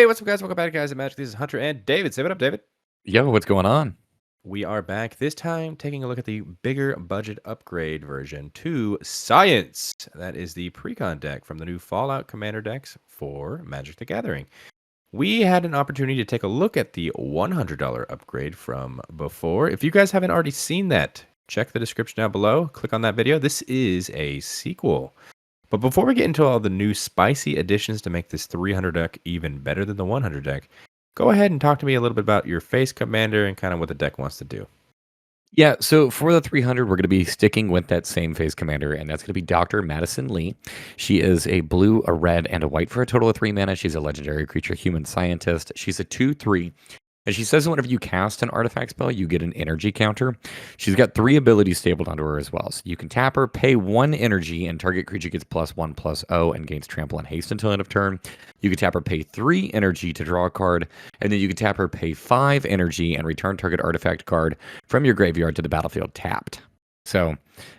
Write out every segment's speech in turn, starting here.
what's up, guys? Welcome back, guys, at Magic. This is Hunter and David. Say what up, David. Yo, what's going on? We are back, this time taking a look at the bigger budget upgrade version to Science. That is the Precon deck from the new Fallout Commander decks for Magic the Gathering. We had an opportunity to take a look at the $100 upgrade from before. If you guys haven't already seen that, check the description down below. Click on that video. This is a sequel. But before we get into all the new spicy additions to make this 300 deck even better than the 100 deck, go ahead and talk to me a little bit about your face commander and kind of what the deck wants to do. Yeah, so for the 300, we're going to be sticking with that same phase commander, and that's going to be Dr. Madison Li. She is a blue, a red, and a white for a total of 3 mana. She's a legendary creature human scientist. She's a 2/3. And she says whenever you cast an artifact spell, you get an energy counter. She's got 3 abilities stapled onto her as well. So you can tap her, pay 1 energy, and target creature gets +1/+0 and gains trample and haste until end of turn. You can tap her, pay 3 energy to draw a card, and then you can tap her, pay 5 energy, and return target artifact card from your graveyard to the battlefield tapped. So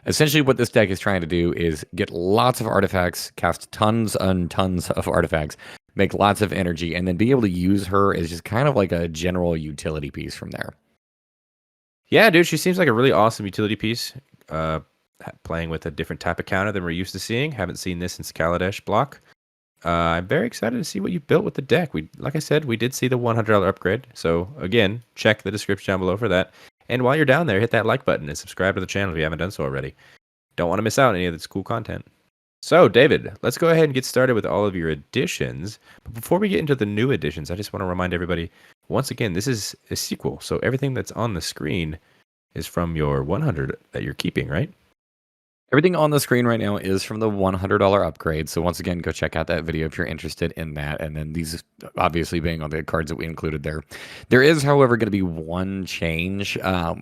essentially what this deck is trying to do is get lots of artifacts, cast tons and tons of artifacts, make lots of energy, and then be able to use her as just kind of like a general utility piece from there. Yeah, dude, she seems like a really awesome utility piece. Playing with a different type of counter than we're used to seeing. Haven't seen this since Kaladesh block. I'm very excited to see what you built with the deck. Like I said, we did see the $100 upgrade. So again, check the description down below for that. And while you're down there, hit that like button and subscribe to the channel if you haven't done so already. Don't want to miss out on any of this cool content. So, David, let's go ahead and get started with all of your additions. But before we get into the new additions, I just want to remind everybody, once again, this is a sequel. So everything that's on the screen is from your 100 that you're keeping, right? Everything on the screen right now is from the $100 upgrade. So once again, go check out that video if you're interested in that. And then these obviously being on the cards that we included there. There is, however, going to be one change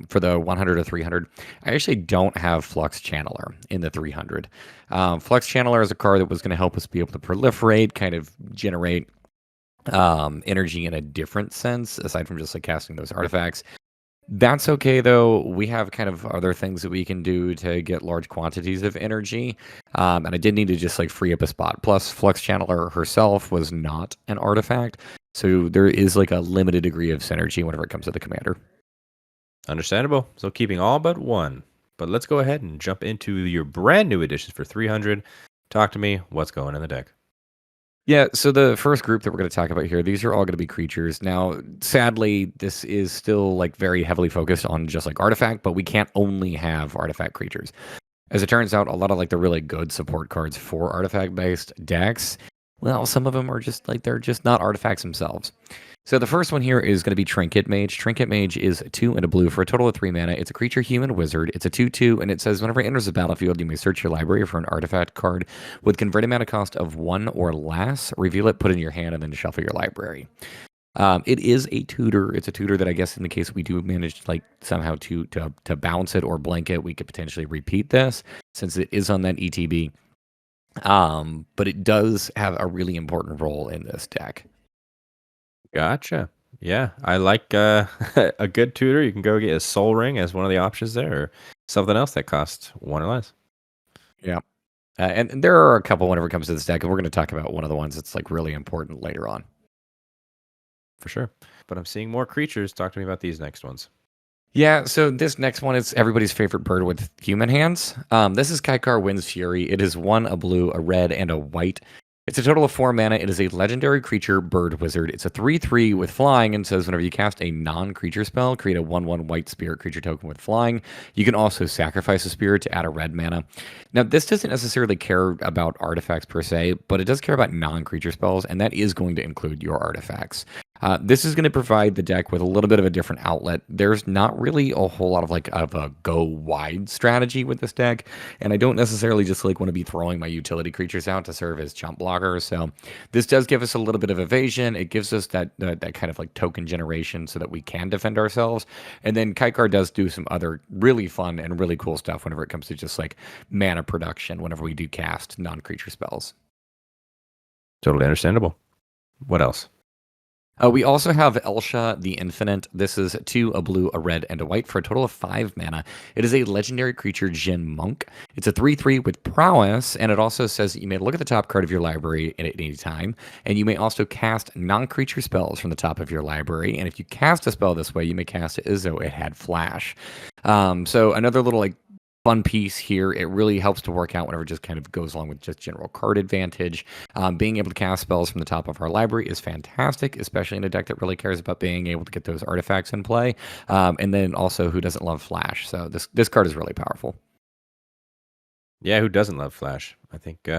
for the 100 to 300. I actually don't have Flux Channeler in the 300. Flux Channeler is a card that was going to help us be able to proliferate, kind of generate energy in a different sense, aside from just like casting those artifacts. That's okay, though. We have kind of other things that we can do to get large quantities of energy. And I did need to just like free up a spot. Plus, Flux Channeler herself was not an artifact. So there is like a limited degree of synergy whenever it comes to the commander. Understandable. So keeping all but one. But let's go ahead and jump into your brand new additions for 300. Talk to me. What's going in the deck? Yeah, so the first group that we're going to talk about here, these are all going to be creatures. Now, sadly, this is still like very heavily focused on just like artifact, but we can't only have artifact creatures. As it turns out, a lot of like the really good support cards for artifact-based decks, well, some of them are just like they're just not artifacts themselves. So the first one here is going to be Trinket Mage. Trinket Mage is a 2 and a blue for a total of 3 mana. It's a creature human wizard. It's a 2/2, and it says whenever it enters the battlefield, you may search your library for an artifact card with converted mana cost of 1 or less. Reveal it, put it in your hand, and then shuffle your library. It is a tutor. It's a tutor that I guess in the case we do manage like somehow to bounce it or blank it, we could potentially repeat this since it is on that ETB. But it does have a really important role in this deck. Gotcha. Yeah, I like a good tutor. You can go get a Soul Ring as one of the options there, or something else that costs 1 or less. Yeah. And there are a couple whenever it comes to this deck, and we're going to talk about one of the ones that's like really important later on. For sure. But I'm seeing more creatures. Talk to me about these next ones. Yeah, so this next one is everybody's favorite bird with human hands. This is Kaikar Wind's Fury. It is 1, a blue, a red, and a white. It's a total of 4 mana. It is a legendary creature, bird wizard. It's a 3/3 with flying and says whenever you cast a non-creature spell, create a 1/1 white spirit creature token with flying. You can also sacrifice a spirit to add a red mana. Now, this doesn't necessarily care about artifacts per se, but it does care about non-creature spells, and that is going to include your artifacts. This is going to provide the deck with a little bit of a different outlet. There's not really a whole lot of like of a go wide strategy with this deck, and I don't necessarily just like want to be throwing my utility creatures out to serve as chump blockers. So this does give us a little bit of evasion. It gives us that kind of like token generation so that we can defend ourselves. And then Kaikar does do some other really fun and really cool stuff whenever it comes to just like mana production whenever we do cast non-creature spells. Totally understandable. What else? We also have Elsha the Infinite. This is 2, a blue, a red, and a white for a total of 5 mana. It is a legendary creature, Jin Monk. It's a 3/3 with prowess, and it also says that you may look at the top card of your library at any time, and you may also cast non-creature spells from the top of your library. And if you cast a spell this way, you may cast it as though it had flash. So another little like fun piece here. It really helps to work out whenever it just kind of goes along with just general card advantage. Being able to cast spells from the top of our library is fantastic, especially in a deck that really cares about being able to get those artifacts in play. And then also, who doesn't love Flash? So this card is really powerful. Yeah, who doesn't love Flash? I think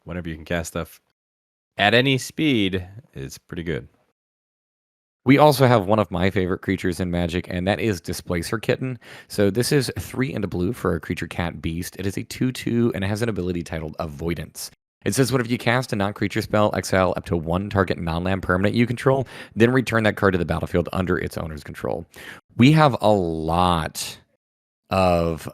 whenever you can cast stuff at any speed, it's pretty good. We also have one of my favorite creatures in Magic, and that is Displacer Kitten. So this is 3 and a blue for a creature cat beast. It is a 2/2 and it has an ability titled Avoidance. It says whenever you cast a non-creature spell, exile up to 1 target non-land permanent you control, then return that card to the battlefield under its owner's control. We have a lot of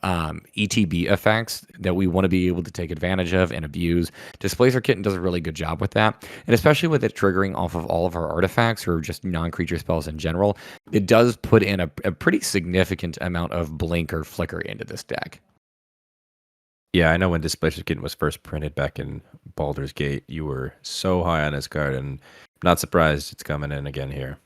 ETB effects that we want to be able to take advantage of and abuse. Displacer Kitten does a really good job with that. And especially with it triggering off of all of our artifacts or just non-creature spells in general, it does put in a pretty significant amount of blink or flicker into this deck. Yeah, I know when Displacer Kitten was first printed back in Baldur's Gate, you were so high on this card, and not surprised it's coming in again here.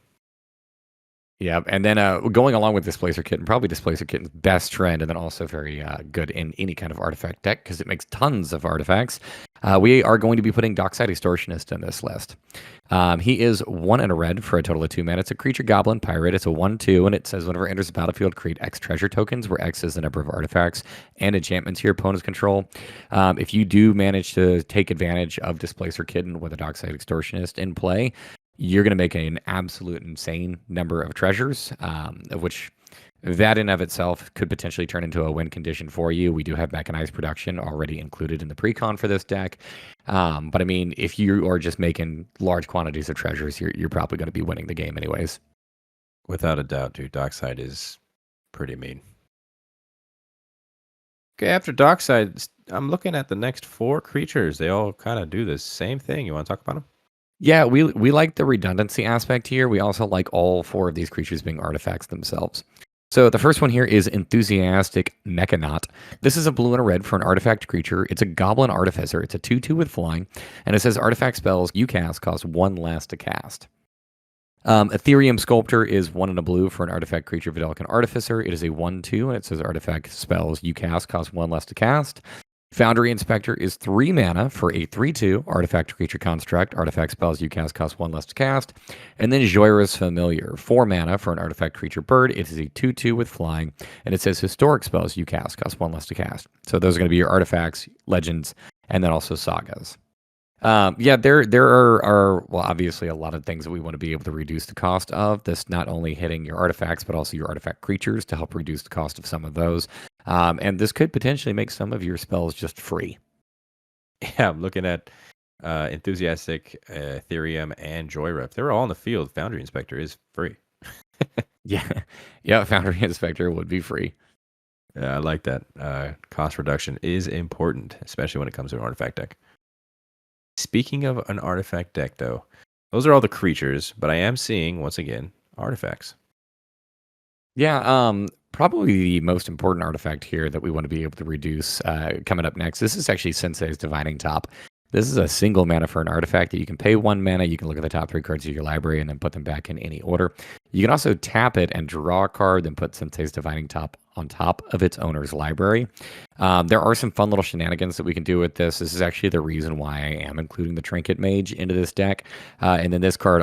Yeah, and then going along with Displacer Kitten, probably Displacer Kitten's best trend, and then also very good in any kind of artifact deck because it makes tons of artifacts. We are going to be putting Dockside Extortionist in this list. He is 1 and a red for a total of 2 mana. It's a creature goblin pirate. It's a 1/2, and it says whenever it enters the battlefield, create X treasure tokens, where X is the number of artifacts and enchantments your opponents control. If you do manage to take advantage of Displacer Kitten with a Dockside Extortionist in play, you're going to make an absolute insane number of treasures, of which that in of itself could potentially turn into a win condition for you. We do have mechanized production already included in the precon for this deck. But I mean, if you are just making large quantities of treasures, you're probably going to be winning the game anyways. Without a doubt, dude. Dockside is pretty mean. Okay, after Dockside, I'm looking at the next 4 creatures. They all kind of do the same thing. You want to talk about them? Yeah, we like the redundancy aspect here. We also like all 4 of these creatures being artifacts themselves. So the first one here is Enthusiastic Mechanaut. This is a blue and a red for an artifact creature. It's a Goblin Artificer. It's a 2/2 with flying, and it says artifact spells you cast cost 1 less to cast. Ethereum Sculptor is 1 and a blue for an artifact creature, Vidalcan Artificer. It is a 1/2, and it says artifact spells you cast cost 1 less to cast. Foundry Inspector is 3 mana for a 3/2 artifact creature construct. Artifact spells you cast cost 1 less to cast. And then Joyra's Familiar, 4 mana for an artifact creature bird. It is a 2/2 with flying, and it says historic spells you cast cost 1 less to cast. So those are going to be your artifacts, legends, and then also sagas. Yeah, there are well, obviously a lot of things that we want to be able to reduce the cost of. This not only hitting your artifacts, but also your artifact creatures to help reduce the cost of some of those. And this could potentially make some of your spells just free. Yeah, I'm looking at Enthusiastic, Ethereum, and Joyra. If they're all in the field, Foundry Inspector is free. Yeah, yeah, Foundry Inspector would be free. Yeah, I like that. Cost reduction is important, especially when it comes to an artifact deck. Speaking of an artifact deck, though, those are all the creatures, but I am seeing, once again, artifacts. Yeah, probably the most important artifact here that we want to be able to reduce coming up next. This is actually Sensei's Divining Top. This is a single mana for an artifact that you can pay 1 mana. You can look at the top 3 cards of your library and then put them back in any order. You can also tap it and draw a card, then put Sensei's Divining Top on top of its owner's library. There are some fun little shenanigans that we can do with this. This is actually the reason why I am including the Trinket Mage into this deck. And then this card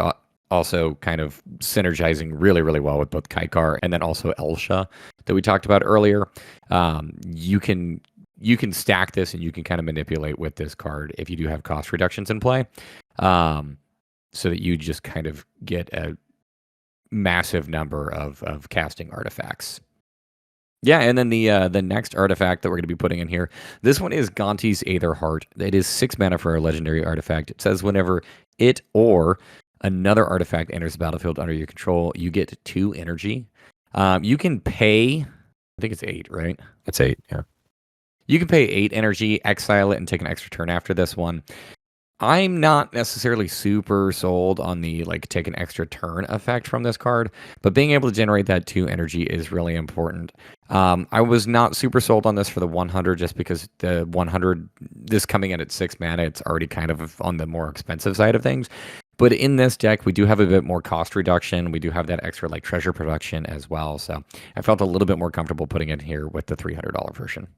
also kind of synergizing really, really well with both Kaikar and then also Elsha that we talked about earlier. You can stack this and you can kind of manipulate with this card if you do have cost reductions in play, so that you just kind of get a massive number of casting artifacts. Yeah, and then the next artifact that we're going to be putting in here, this one is Gonti's Aetherheart. It is 6 mana for a legendary artifact. It says whenever it or another artifact enters the battlefield under your control, you get 2 energy. You can pay, I think it's 8, right? It's 8, yeah. You can pay 8 energy, exile it, and take an extra turn after this one. I'm not necessarily super sold on the like take an extra turn effect from this card, but being able to generate that 2 energy is really important. I was not super sold on this for the 100 just because the 100, this coming in at 6 mana, it's already kind of on the more expensive side of things. But in this deck, we do have a bit more cost reduction. We do have that extra like treasure production as well. So I felt a little bit more comfortable putting it here with the $300 version.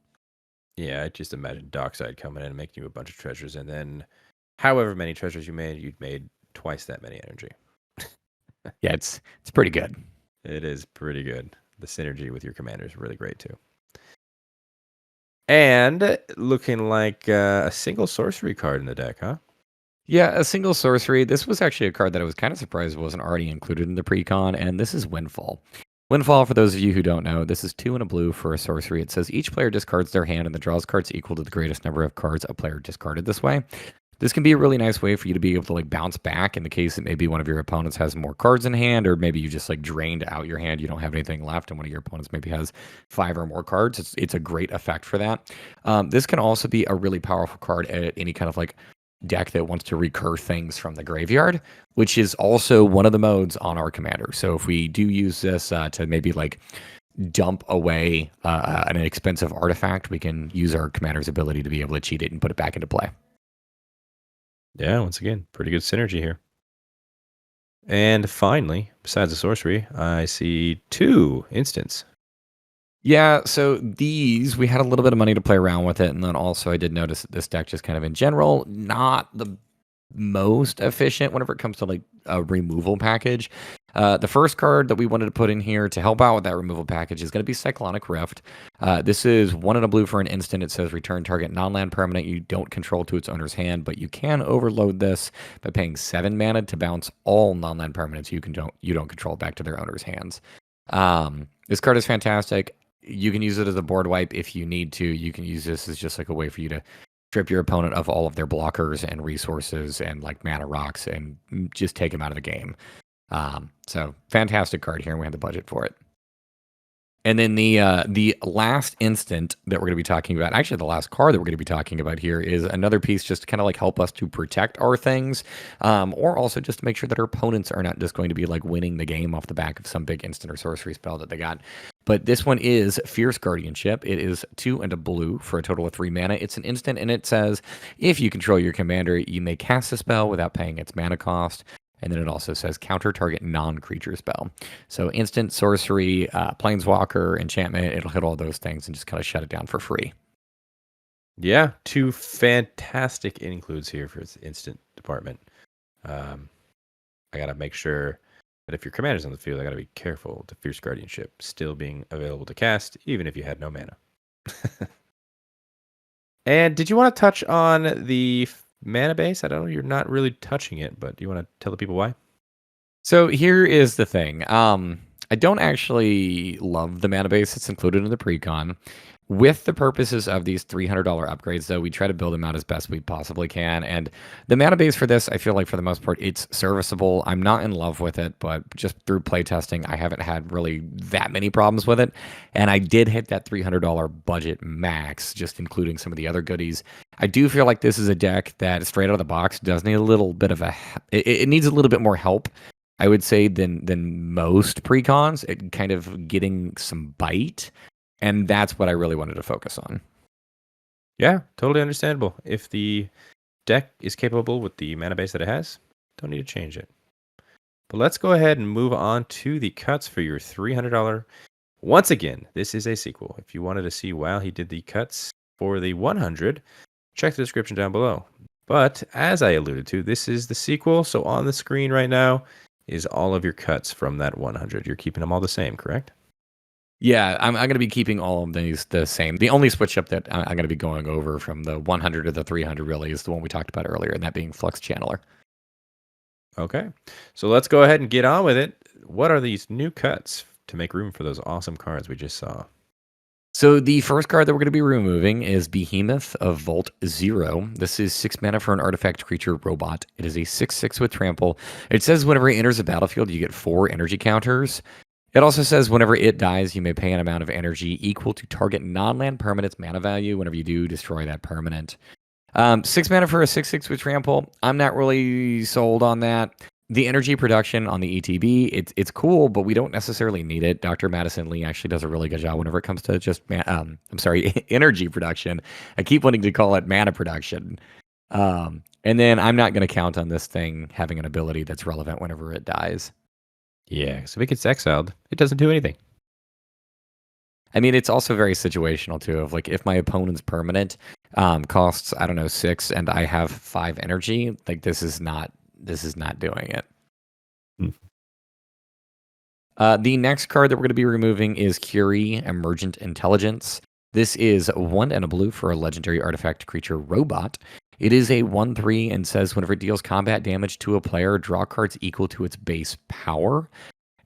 Yeah, I just imagine Dockside coming in and making you a bunch of treasures, and then however many treasures you'd made twice that many energy. Yeah, it's pretty good. It is pretty good. The synergy with your commander is really great too. And looking like a single sorcery card in the deck, huh? Yeah, a single sorcery. This was actually a card that I was kind of surprised wasn't already included in the Precon, and this is Windfall. Windfall, for those of you who don't know, this is 2 and a blue for a sorcery. It says each player discards their hand and then draws cards equal to the greatest number of cards a player discarded this way. This can be a really nice way for you to be able to like bounce back in the case that maybe one of your opponents has more cards in hand, or maybe you just like drained out your hand, you don't have anything left, and one of your opponents maybe has 5 or more cards. It's a great effect for that. This can also be a really powerful card at any kind of like deck that wants to recur things from the graveyard, which is also one of the modes on our commander. So if we do use this to maybe like dump away an expensive artifact, we can use our commander's ability to be able to cheat it and put it back into play. Yeah, once again, pretty good synergy here. And finally, besides the sorcery, I see 2 instants. Yeah, so these, we had a little bit of money to play around with it. And then also I did notice that this deck just kind of in general, not the most efficient whenever it comes to like a removal package. The first card that we wanted to put in here to help out with that removal package is going to be Cyclonic Rift. This is 1 and a blue for an instant. It says return target non-land permanent you don't control to its owner's hand, but you can overload this by paying 7 mana to bounce all non-land permanents you don't control back to their owner's hands. This card is fantastic. You can use it as a board wipe if you need to. You can use this as just like a way for you to strip your opponent of all of their blockers and resources and like mana rocks and just take them out of the game. So fantastic card here, and we have the budget for it. And then the last instant that we're going to be talking about, actually the last card that we're going to be talking about here, is another piece just to kind of like help us to protect our things, or also just to make sure that our opponents are not just going to be like winning the game off the back of some big instant or sorcery spell that they got. But this one is Fierce Guardianship. It is 2 and a blue for a total of 3 mana. It's an instant, and it says if you control your commander, you may cast a spell without paying its mana cost. And then it also says counter target non-creature spell. So instant, sorcery, planeswalker, enchantment, it'll hit all those things and just kind of shut it down for free. Yeah, 2 fantastic includes here for its instant department. I got to make sure that if your commander's on the field, I got to be careful to Fierce Guardianship still being available to cast, even if you had no mana. And did you want to touch on the mana base? I don't know, you're not really touching it, but do you want to tell the people why? So here is the thing. I don't actually love the mana base that's included in the Precon. With the purposes of these $300 upgrades, though, we try to build them out as best we possibly can. And the mana base for this, I feel like for the most part, it's serviceable. I'm not in love with it, but just through playtesting, I haven't had really that many problems with it. And I did hit that $300 budget max, just including some of the other goodies. I do feel like this is a deck that straight out of the box does need a little bit of it needs a little bit more help, I would say, than most precons. It kind of getting some bite. And that's what I really wanted to focus on. Yeah, totally understandable. If the deck is capable with the mana base that it has, don't need to change it. But let's go ahead and move on to the cuts for your $300. Once again, this is a sequel. If you wanted to see while he did the cuts for the 100, check the description down below. But as I alluded to, this is the sequel. So on the screen right now is all of your cuts from that 100. You're keeping them all the same, correct? Yeah, I'm going to be keeping all of these the same. The only switch up that I'm going to be going over from the 100 to the 300 really is the one we talked about earlier, and that being Flux Channeler. Okay, so let's go ahead and get on with it. What are these new cuts to make room for those awesome cards we just saw? So the first card that we're going to be removing is Behemoth of Vault 0. This is 6 mana for an artifact creature robot. It is a 6/6 with trample. It says whenever it enters the battlefield, you get 4 energy counters. It also says whenever it dies, you may pay an amount of energy equal to target non-land permanent's mana value. Whenever you do, destroy that permanent. 6 mana for a 6/6 with trample. I'm not really sold on that. The energy production on the ETB, it's cool, but we don't necessarily need it. Dr. Madison Li actually does a really good job whenever it comes to just energy production. I keep wanting to call it mana production. And then I'm not going to count on this thing having an ability that's relevant whenever it dies. Yeah, so if it gets exiled, it doesn't do anything. I mean, it's also very situational too. Of like, if my opponent's permanent costs, I don't know, 6, and I have 5 energy, like this is not doing it. The next card that we're going to be removing is Curie, Emergent Intelligence. This is 1 and a blue for a legendary artifact creature robot. It is a 1/3 and says whenever it deals combat damage to a player, draw cards equal to its base power.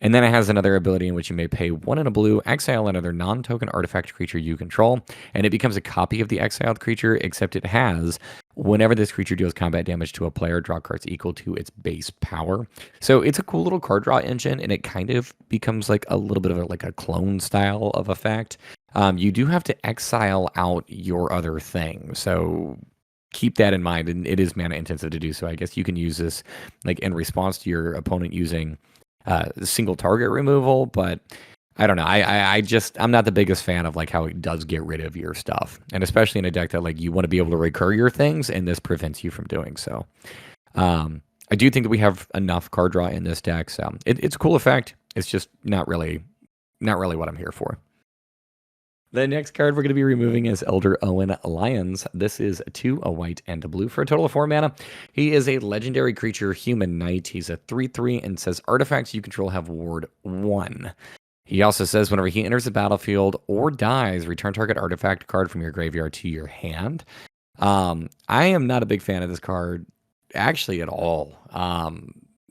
And then it has another ability in which you may pay 1 and a blue, exile another non-token artifact creature you control, and it becomes a copy of the exiled creature, except it has, whenever this creature deals combat damage to a player, draw cards equal to its base power. So it's a cool little card draw engine, and it kind of becomes like a little bit of a clone style of effect. You do have to exile out your other thing, so keep that in mind, and it is mana intensive to do so. I guess you can use this like in response to your opponent using single target removal, but I don't know. I'm not the biggest fan of like how it does get rid of your stuff, and especially in a deck that like you want to be able to recur your things, and this prevents you from doing so. I do think that we have enough card draw in this deck, so it's a cool effect. It's just not really what I'm here for. The next card we're going to be removing is Elder Owen Lyons. This is 2, a white, and a blue for a total of 4 mana. He is a legendary creature, human knight. He's a 3/3 and says artifacts you control have ward 1. He also says whenever he enters the battlefield or dies, return target artifact card from your graveyard to your hand. I am not a big fan of this card, actually, at all.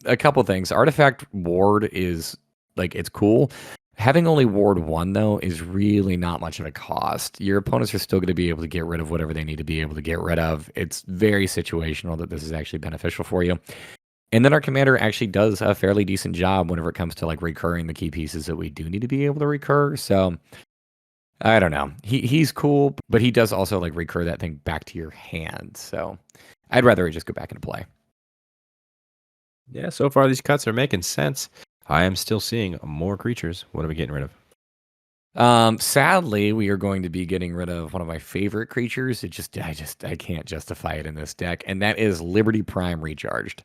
A couple things. Artifact ward is, like, it's cool. Having only ward 1, though, is really not much of a cost. Your opponents are still going to be able to get rid of whatever they need to be able to get rid of. It's very situational that this is actually beneficial for you. And then our commander actually does a fairly decent job whenever it comes to like recurring the key pieces that we do need to be able to recur. So I don't know. He's cool, but he does also like recur that thing back to your hand. So I'd rather it just go back into play. Yeah, so far these cuts are making sense. I am still seeing more creatures. What are we getting rid of? Sadly, we are going to be getting rid of one of my favorite creatures. I can't justify it in this deck, and that is Liberty Prime Recharged.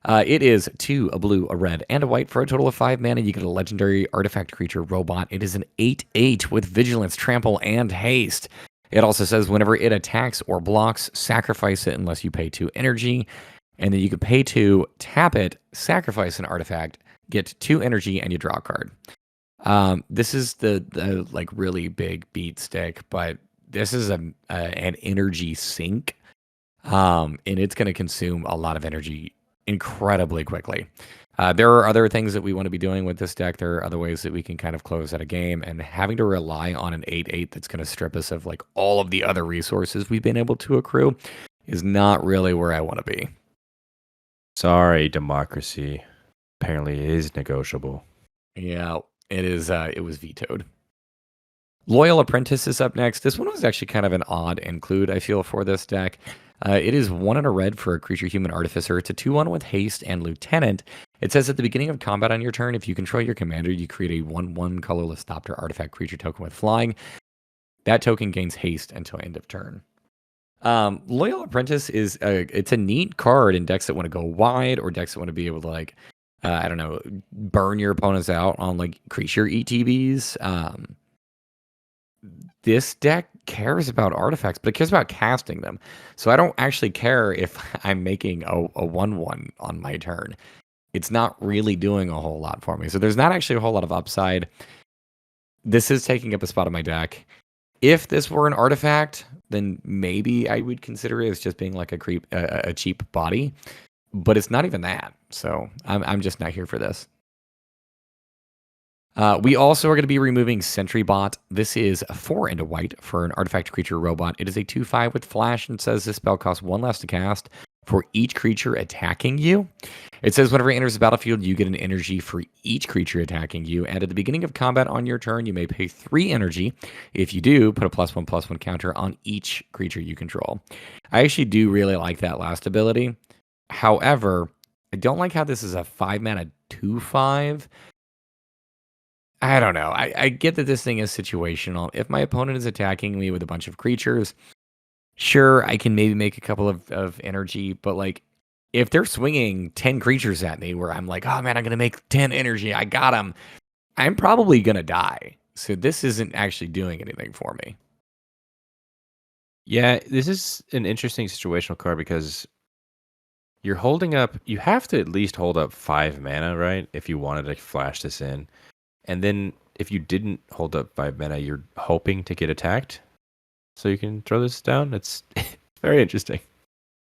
It is 2, a blue, a red, and a white for a total of 5 mana. You get a legendary artifact creature robot. It is an 8/8 with vigilance, trample, and haste. It also says whenever it attacks or blocks, sacrifice it unless you pay 2 energy. And then you can pay 2, tap it, sacrifice an artifact, get 2 energy, and you draw a card. This is the like really big beat stick, but this is an energy sink. And it's going to consume a lot of energy incredibly quickly. There are other things that we want to be doing with this deck. There are other ways that we can kind of close out a game, and having to rely on an 8/8 that's going to strip us of like all of the other resources we've been able to accrue is not really where I want to be. Sorry, democracy. Apparently it is negotiable. Yeah, it is. It was vetoed. Loyal Apprentice is up next. This one was actually kind of an odd include, I feel, for this deck. It is 1 and a red for a creature human artificer. It's a 2/1 with haste and lieutenant. It says at the beginning of combat on your turn, if you control your commander, you create a 1/1 colorless Thopter artifact creature token with flying. That token gains haste until end of turn. Loyal Apprentice is it's a neat card in decks that want to go wide, or decks that want to be able to like I don't know, burn your opponents out on like creature ETBs. This deck cares about artifacts, but it cares about casting them. So I don't actually care if I'm making a 1/1 on my turn. It's not really doing a whole lot for me. So there's not actually a whole lot of upside. This is taking up a spot in my deck. If this were an artifact, then maybe I would consider it as just being like a cheap body. But it's not even that. So I'm just not here for this. We also are going to be removing Sentry Bot. This is a 4 and a white for an artifact creature robot. It is a 2/5 with flash and says this spell costs 1 less to cast. for each creature attacking you. It says whenever it enters the battlefield, you get an energy for each creature attacking you. And at the beginning of combat on your turn, you may pay 3 energy. If you do, put a +1/+1 counter on each creature you control. I actually do really like that last ability. However, I don't like how this is a 5 mana 2/5. I don't know. I get that this thing is situational. If my opponent is attacking me with a bunch of creatures, sure, I can maybe make a couple of energy, but like if they're swinging 10 creatures at me where I'm like, oh man, I'm going to make 10 energy, I got them, I'm probably going to die. So this isn't actually doing anything for me. Yeah, this is an interesting situational card because you're holding up, you have to at least hold up 5 mana, right? If you wanted to flash this in. And then if you didn't hold up 5 mana, you're hoping to get attacked. So you can throw this down. It's very interesting.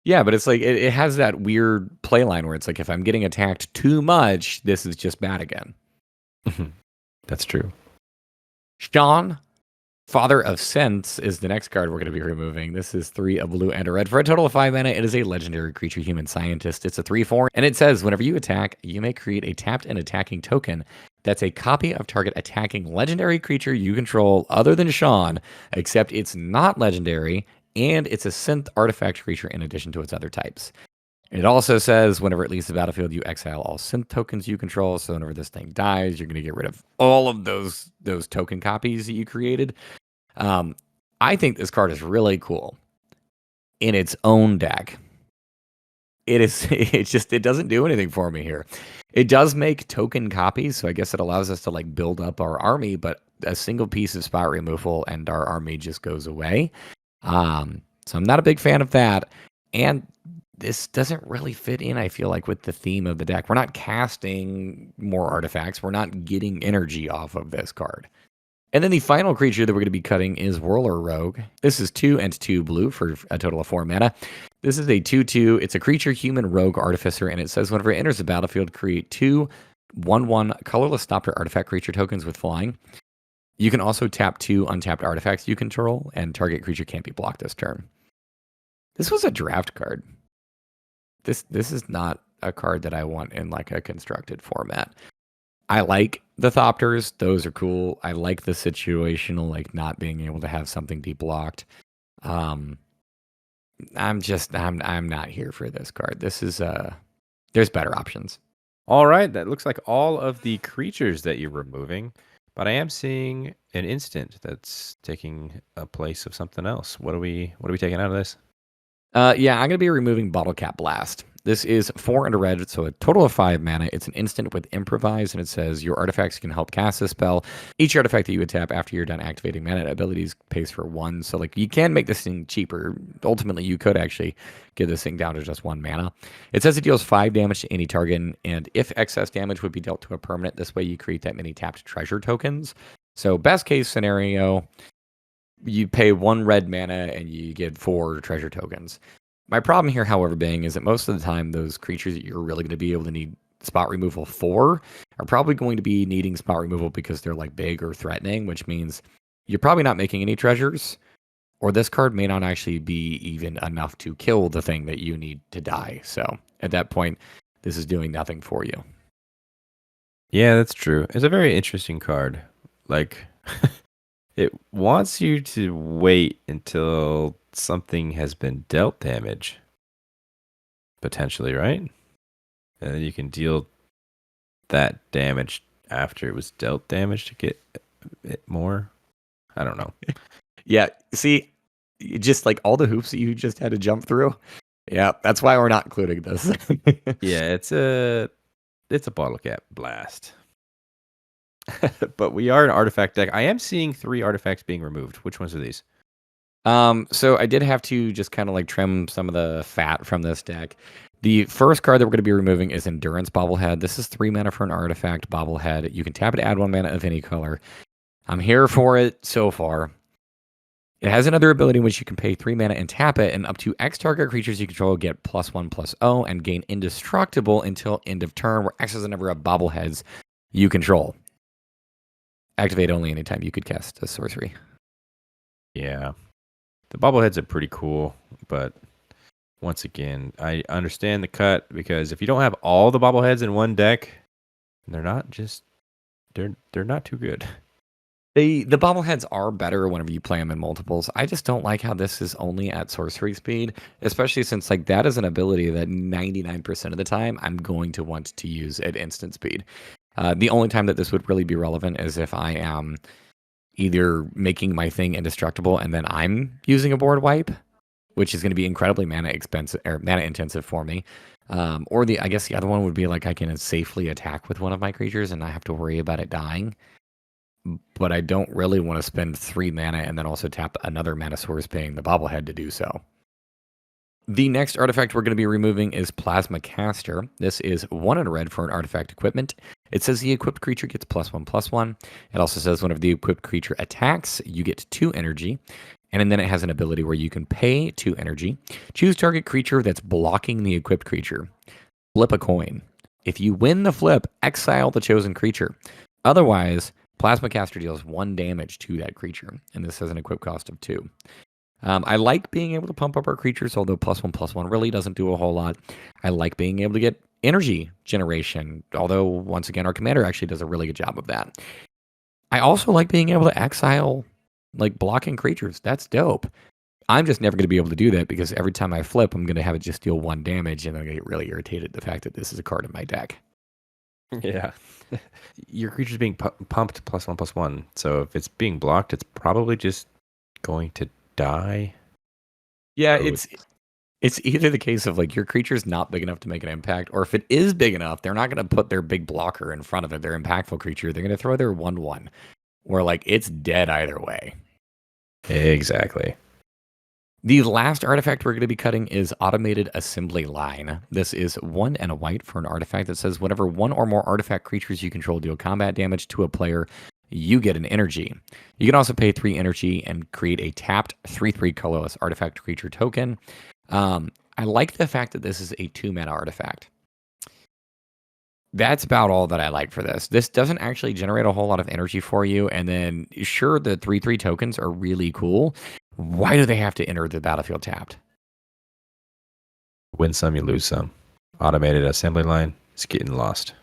Yeah, but it's like it has that weird play line where it's like if I'm getting attacked too much, this is just bad again. That's true. Sean, Father of Sense, is the next card we're going to be removing. This is 3, a blue and a red. For a total of 5 mana, it is a legendary creature, human scientist. It's a 3/4, and it says whenever you attack, you may create a tapped and attacking token that's a copy of target attacking legendary creature you control other than Sean, except it's not legendary, and it's a synth artifact creature in addition to its other types. It also says whenever it leaves the battlefield, you exile all synth tokens you control. So whenever this thing dies, you're going to get rid of all of those token copies that you created. I think this card is really cool in its own deck. It is. It doesn't do anything for me here. It does make token copies, so I guess it allows us to like build up our army. But a single piece of spot removal and our army just goes away. So I'm not a big fan of that. And this doesn't really fit in, I feel like, with the theme of the deck. We're not casting more artifacts. We're not getting energy off of this card. And then the final creature that we're going to be cutting is Whirler Rogue. This is 2 and 2 blue for a total of 4 mana. This is a 2/2. It's a creature, human, rogue, artificer, and it says whenever it enters the battlefield, create 2 1/1 colorless stopper artifact creature tokens with flying. You can also tap 2 untapped artifacts you control, and target creature can't be blocked this turn. This was a draft card. This is not a card that I want in like a constructed format. I like the Thopters; those are cool. I like the situational, like not being able to have something deblocked. I'm not here for this card. This is there's better options. All right, that looks like all of the creatures that you're removing, but I am seeing an instant that's taking a place of something else. What are we taking out of this? Yeah, I'm going to be removing Bottle Cap Blast. This is 4 and a red, so a total of 5 mana. It's an instant with Improvise, and it says your artifacts can help cast this spell. Each artifact that you would tap after you're done activating mana abilities pays for 1. So, like, you can make this thing cheaper. Ultimately, you could actually get this thing down to just 1 mana. It says it deals 5 damage to any target, and if excess damage would be dealt to a permanent, this way you create that many tapped treasure tokens. So, best case scenario, you pay 1 red mana and you get 4 treasure tokens. My problem here, however, being is that most of the time those creatures that you're really going to be able to need spot removal for are probably going to be needing spot removal because they're like big or threatening, which means you're probably not making any treasures, or this card may not actually be even enough to kill the thing that you need to die. So at that point, this is doing nothing for you. Yeah, that's true. It's a very interesting card. Like, it wants you to wait until something has been dealt damage, potentially, right? And then you can deal that damage after it was dealt damage to get it more. I don't know. Yeah, see, just like all the hoops that you just had to jump through. Yeah, that's why we're not including this. Yeah, it's a bottle cap blast. But we are an artifact deck. I am seeing 3 artifacts being removed. Which ones are these? So I did have to just kind of like trim some of the fat from this deck. The first card that we're going to be removing is Endurance Bobblehead. This is 3 mana for an artifact Bobblehead. You can tap it to add 1 mana of any color. I'm here for it so far. It has another ability in which you can pay 3 mana and tap it, and up to X target creatures you control get +1/+0 and gain Indestructible until end of turn, where X is the number of bobbleheads you control. Activate only anytime you could cast a sorcery. Yeah. The bobbleheads are pretty cool, but once again, I understand the cut because if you don't have all the bobbleheads in one deck, they're not just they're not too good. The bobbleheads are better whenever you play them in multiples. I just don't like how this is only at sorcery speed, especially since like that is an ability that 99% of the time I'm going to want to use at instant speed. The only time that this would really be relevant is if I am either making my thing indestructible and then I'm using a board wipe, which is going to be incredibly mana expensive or mana intensive for me. Or I guess the other one would be like I can safely attack with one of my creatures and not have to worry about it dying. But I don't really want to spend 3 mana and then also tap another mana source paying the bobblehead to do so. The next artifact we're going to be removing is Plasma Caster. This is 1 in red for an artifact equipment. It says the equipped creature gets +1/+1. It also says whenever the equipped creature attacks, you get 2 energy. And then it has an ability where you can pay 2 energy. Choose target creature that's blocking the equipped creature. Flip a coin. If you win the flip, exile the chosen creature. Otherwise, Plasma Caster deals 1 damage to that creature. And this has an equip cost of 2. I like being able to pump up our creatures, although +1/+1 really doesn't do a whole lot. I like being able to get energy generation, although once again, our commander actually does a really good job of that. I also like being able to exile like blocking creatures. That's dope. I'm just never going to be able to do that because every time I flip, I'm going to have it just deal 1 damage, and I'm going to get really irritated at the fact that this is a card in my deck. Yeah. Your creature's being pumped +1/+1. So if it's being blocked, it's probably just going to die. Yeah, Oh, it's either the case of like your creature's not big enough to make an impact, or if it is big enough, they're not going to put their big blocker in front of it, their impactful creature. They're going to throw their 1/1, where like it's dead either way. exactly. The last artifact we're going to be cutting is Automated Assembly Line. This is 1 and a white for an artifact that says whenever 1 or more artifact creatures you control deal combat damage to a player, you get an energy. You can also pay 3 energy and create a tapped 3/3 colorless artifact creature token. I like the fact that this is a 2 mana artifact. That's about all that I like for this. This doesn't actually generate a whole lot of energy for you. And then, sure, the 3/3 tokens are really cool. Why do they have to enter the battlefield tapped? Win some, you lose some. Automated assembly line is getting lost.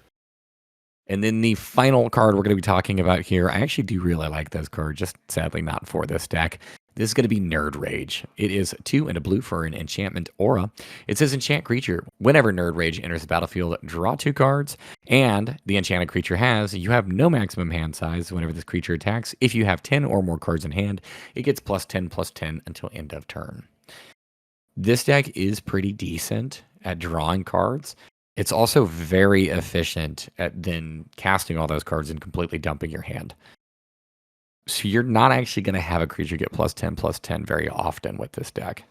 And then the final card we're going to be talking about here, I actually do really like this card, just sadly not for this deck. This is going to be Nerd Rage. It is 2 and a blue for an enchantment aura. It says enchant creature. Whenever Nerd Rage enters the battlefield, draw 2 cards. And the enchanted creature you have no maximum hand size whenever this creature attacks. If you have 10 or more cards in hand, it gets +10/+10 until end of turn. This deck is pretty decent at drawing cards. It's also very efficient at then casting all those cards and completely dumping your hand. So you're not actually going to have a creature get +10/+10 very often with this deck.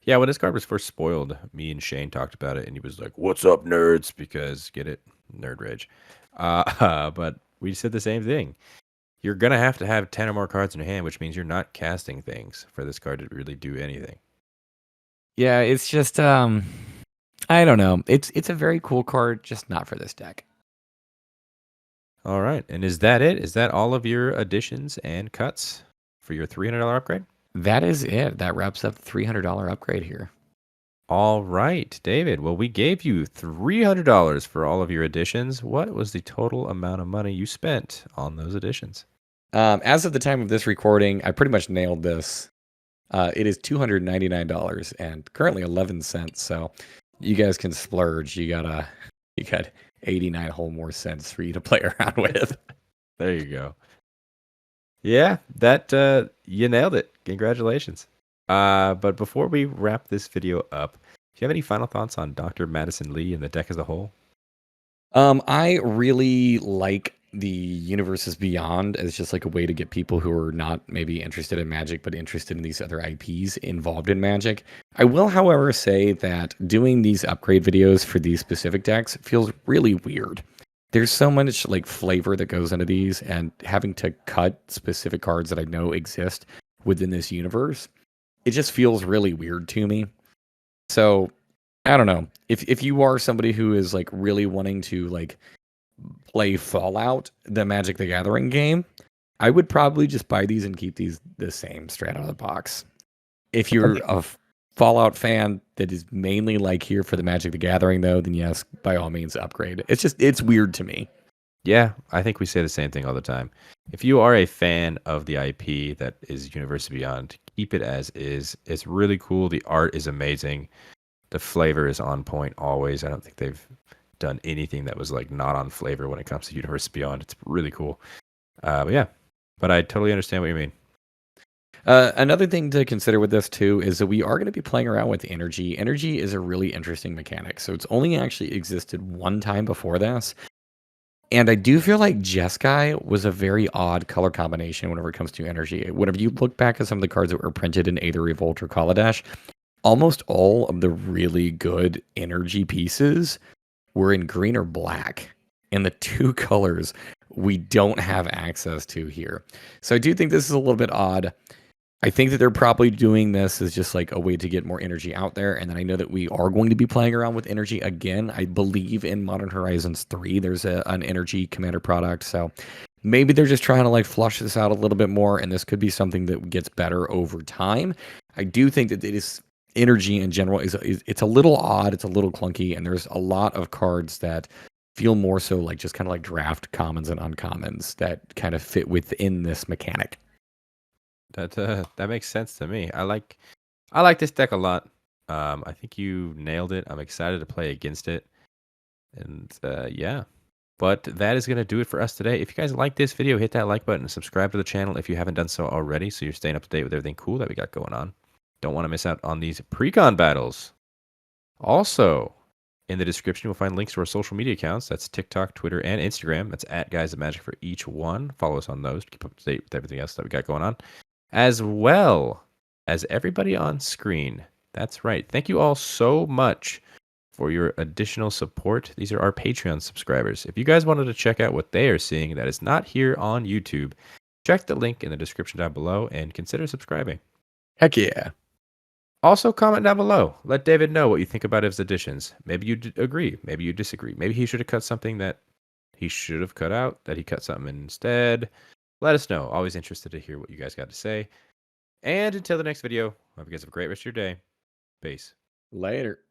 Yeah, when this card was first spoiled, me and Shane talked about it, and he was like, "What's up, nerds?" Because get it, nerd rage. But we said the same thing. You're gonna have to have 10 or more cards in your hand, which means you're not casting things for this card to really do anything. Yeah, it's just I don't know. It's a very cool card, just not for this deck. All right, and is that it? Is that all of your additions and cuts for your $300 upgrade? That is it. That wraps up the $300 upgrade here. All right, David. Well, we gave you $300 for all of your additions. What was the total amount of money you spent on those additions? As of the time of this recording, I pretty much nailed this. It is $299 and currently 11 cents. So you guys can splurge. You got 89 whole more cents for you to play around with. There you go. Yeah, that you nailed it. Congratulations. But before we wrap this video up, do you have any final thoughts on Dr. Madison Li and the deck as a whole? I really like the Universes Beyond as just like a way to get people who are not maybe interested in Magic, but interested in these other IPs involved in Magic. I will, however, say that doing these upgrade videos for these specific decks feels really weird. There's so much like flavor that goes into these, and having to cut specific cards that I know exist within this universe, it just feels really weird to me. So I don't know. If you are somebody who is like really wanting to like play Fallout, the Magic the Gathering game, I would probably just buy these and keep these the same straight out of the box. If you're Fallout fan that is mainly like here for the Magic the Gathering, though, then yes, by all means, upgrade. It's weird to me. Yeah, I think we say the same thing all the time. If you are a fan of the IP that is Universe Beyond, keep it as is. It's really cool. The art is amazing. The flavor is on point always. I don't think they've done anything that was like not on flavor when it comes to Universe Beyond. It's really cool. But yeah, but I totally understand what you mean. Another thing to consider with this too is that we are going to be playing around with energy. Energy is a really interesting mechanic. So it's only actually existed one time before this. And I do feel like Jeskai was a very odd color combination whenever it comes to energy. Whenever you look back at some of the cards that were printed in Aether Revolt or Kaladesh, almost all of the really good energy pieces were in green or black. And the two colors we don't have access to here. So I do think this is a little bit odd. I think that they're probably doing this as just like a way to get more energy out there. And then I know that we are going to be playing around with energy again. I believe in Modern Horizons 3, there's an energy commander product. So maybe they're just trying to like flush this out a little bit more. And this could be something that gets better over time. I do think that it is energy in general is it's a little odd. It's a little clunky. And there's a lot of cards that feel more so like just kind of like draft commons and uncommons that kind of fit within this mechanic. That makes sense to me. I like this deck a lot. I think you nailed it. I'm excited to play against it. And yeah. But that is going to do it for us today. If you guys like this video, hit that like button and subscribe to the channel if you haven't done so already, so you're staying up to date with everything cool that we got going on. Don't want to miss out on these Precon battles. Also, in the description, you'll find links to our social media accounts. That's TikTok, Twitter, and Instagram. That's at Guys of Magic for each one. Follow us on those to keep up to date with everything else that we got going on, as well as everybody on screen. That's right. Thank you all so much for your additional support. These are our Patreon subscribers. If you guys wanted to check out what they are seeing that is not here on YouTube, check the link in the description down below and consider subscribing. Heck yeah. Also, comment down below. Let David know what you think about his additions. Maybe you agree. Maybe you disagree. Maybe he should have cut something that he should have cut out, that he cut something instead. Let us know. Always interested to hear what you guys got to say. And until the next video, hope you guys have a great rest of your day. Peace. Later.